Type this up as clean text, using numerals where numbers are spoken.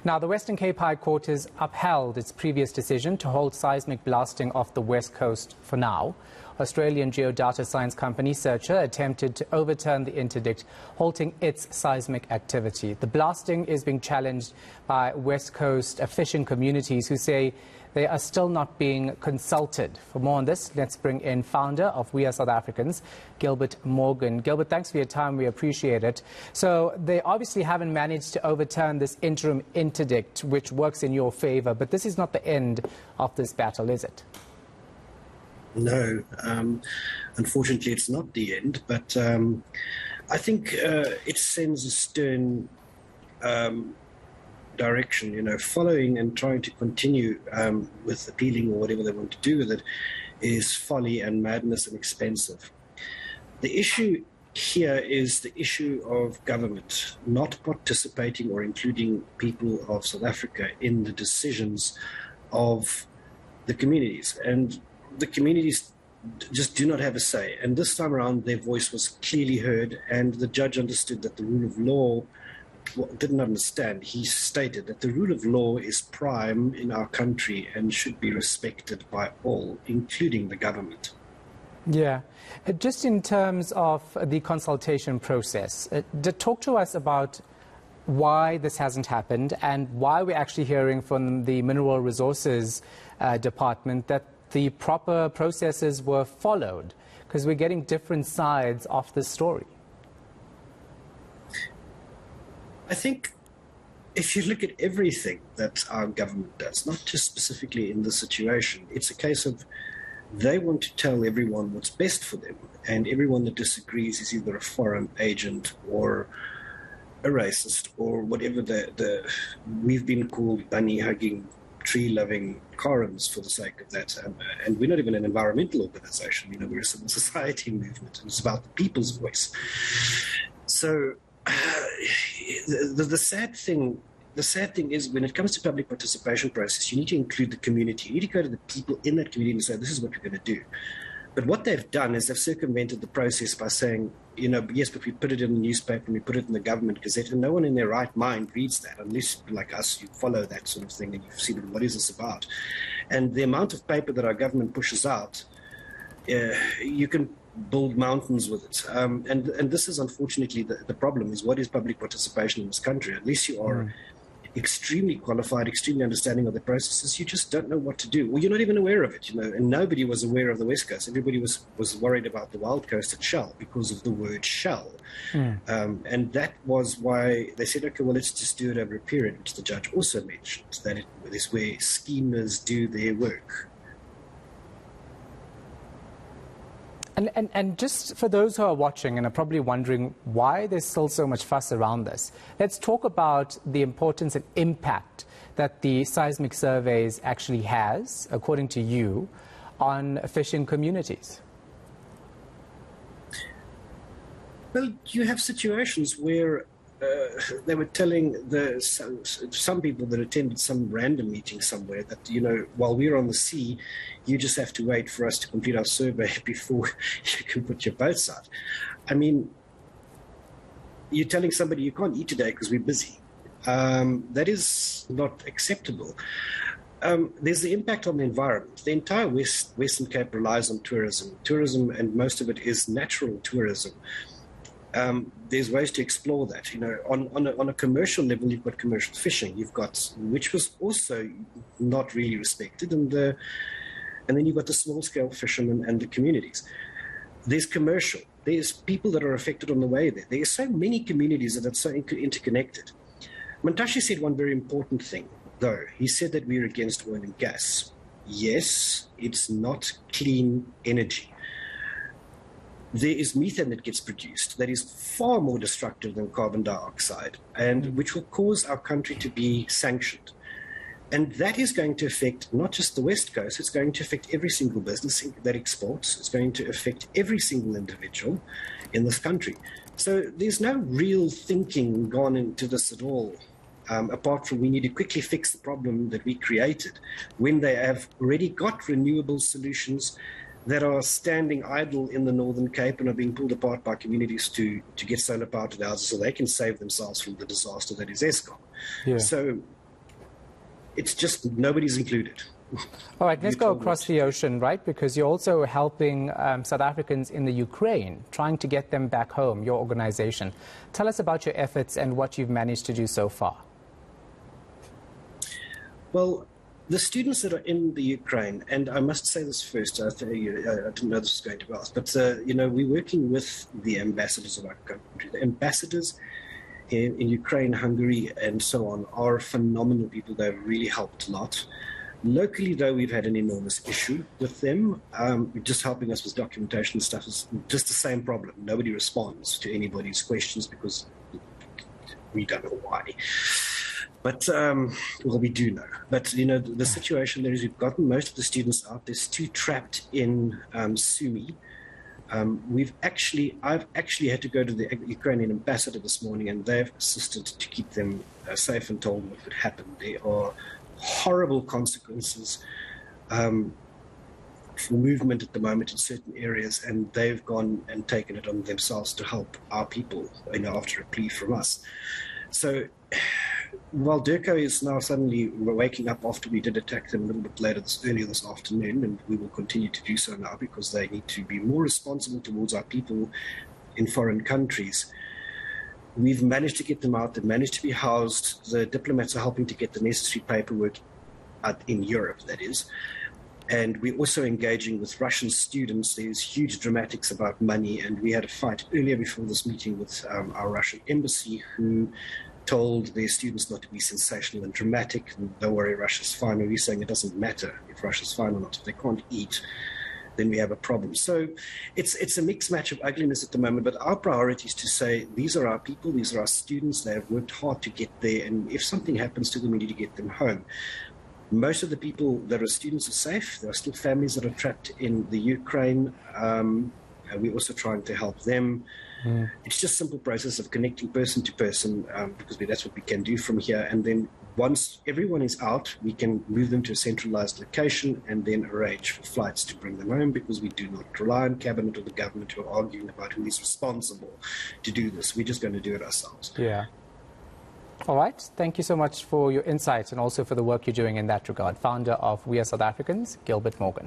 Now, the Western Cape High Court has upheld its previous decision to hold seismic blasting off the west coast for now. Australian geodata science company Searcher attempted to overturn the interdict, halting its seismic activity. The blasting is being challenged by West Coast fishing communities who say they are still not being consulted. For more on this, let's bring in founder of We Are South Africans, Gilbert Morgan. Gilbert, thanks for your time. We appreciate it. So they obviously haven't managed to overturn this interim interdict, which works in your favor. But this is not the end of this battle, is it? No, unfortunately, it's not the end. But I think it sends a stern direction, following and trying to continue with appealing or whatever they want to do with it is folly and madness and expensive. The issue here is the issue of government not participating or including people of South Africa in the decisions of the communities. And the communities just do not have a say. And this time around, their voice was clearly heard, and the judge understood that the rule of law didn't understand. He stated that the rule of law is prime in our country and should be respected by all, including the government. Yeah. Just in terms of the consultation process, talk to us about why this hasn't happened and why we're actually hearing from the Mineral Resources Department that the proper processes were followed, because we're getting different sides of the story. I think if you look at everything that our government does, not just specifically in this situation, it's a case of they want to tell everyone what's best for them, and everyone that disagrees is either a foreign agent or a racist or whatever we've been called bunny-hugging, tree-loving Karens for the sake of that. And we're not even an environmental organization, we're a civil society movement, and it's about the people's voice. So the sad thing is, when it comes to public participation process, you need to include the community. You need to go to the people in that community and say, this is what we're going to do. But what they've done is they've circumvented the process by saying, yes, but we put it in the newspaper and we put it in the government gazette, and no one in their right mind reads that, unless, like us, you follow that sort of thing and you see what is this about. And the amount of paper that our government pushes out, you can build mountains with it. And this is unfortunately the problem, is what is public participation in this country? Unless you are extremely qualified, extremely understanding of the processes, you just don't know what to do. Well, you're not even aware of it, and nobody was aware of the West Coast. Everybody was worried about the Wild Coast at Shell because of the word shell. And that was why they said, okay, well, let's just do it over a period, which the judge also mentioned, that it is where schemers do their work. And just for those who are watching and are probably wondering why there's still so much fuss around this, let's talk about the importance and impact that the seismic surveys actually has, according to you, on fishing communities. Well, you have situations where they were telling some people that attended some random meeting somewhere that, while we're on the sea, you just have to wait for us to complete our survey before you can put your boats out. I mean, you're telling somebody you can't eat today because we're busy. That is not acceptable. There's the impact on the environment. The entire Western Cape relies on tourism, and most of it is natural tourism. There's ways to explore that. On a commercial level, you've got commercial fishing. Which was also not really respected, and then you've got the small-scale fishermen and the communities. There's commercial. There's people that are affected on the way there. There are so many communities that are so interconnected. Mantashe said one very important thing, though. He said that we're against oil and gas. Yes, it's not clean energy. There is methane that gets produced that is far more destructive than carbon dioxide, and which will cause our country to be sanctioned. And that is going to affect not just the West Coast, it's going to affect every single business that exports. It's going to affect every single individual in this country. So there's no real thinking gone into this at all, apart from we need to quickly fix the problem that we created when they have already got renewable solutions that are standing idle in the Northern Cape and are being pulled apart by communities to get solar power to the houses so they can save themselves from the disaster that is Eskom. Yeah. So it's just nobody's included. All right, let's go across the ocean, right? Because you're also helping South Africans in the Ukraine, trying to get them back home, your organization. Tell us about your efforts and what you've managed to do so far. Well, the students that are in the Ukraine, and I must say this first, I didn't know this was going to be asked, but, we're working with the ambassadors of our country. The ambassadors in Ukraine, Hungary, and so on are phenomenal people. They've really helped a lot. Locally, though, we've had an enormous issue with them. Just helping us with documentation and stuff is just the same problem. Nobody responds to anybody's questions because we don't know why. But, well, we do know. But, the situation there is we've gotten most of the students out. There's 2 trapped in Sumy. I've actually had to go to the Ukrainian ambassador this morning, and they've assisted to keep them safe and told what would happen. There are horrible consequences for movement at the moment in certain areas, and they've gone and taken it on themselves to help our people, after a plea from us. So while DERCO is now suddenly waking up after we did attack them a little bit earlier this afternoon, and we will continue to do so now because they need to be more responsible towards our people in foreign countries. We've managed to get them out. They've managed to be housed. The diplomats are helping to get the necessary paperwork out in Europe, that is. And we're also engaging with Russian students. There's huge dramatics about money, and we had a fight earlier before this meeting with our Russian embassy, who told their students not to be sensational and dramatic, and don't worry, Russia's fine. And we're saying it doesn't matter if Russia's fine or not. If they can't eat, then we have a problem. So it's a mixed match of ugliness at the moment, but our priority is to say, these are our people, these are our students, they have worked hard to get there, and if something happens to them, we need to get them home. Most of the people that are students are safe. There are still families that are trapped in the Ukraine. And we're also trying to help them. It's just a simple process of connecting person to person, because that's what we can do from here. And then once everyone is out, we can move them to a centralized location and then arrange for flights to bring them home, because we do not rely on cabinet or the government who are arguing about who is responsible to do this. We're just going to do it ourselves. Yeah. All right. Thank you so much for your insights and also for the work you're doing in that regard. Founder of We Are South Africans, Gilbert Morgan.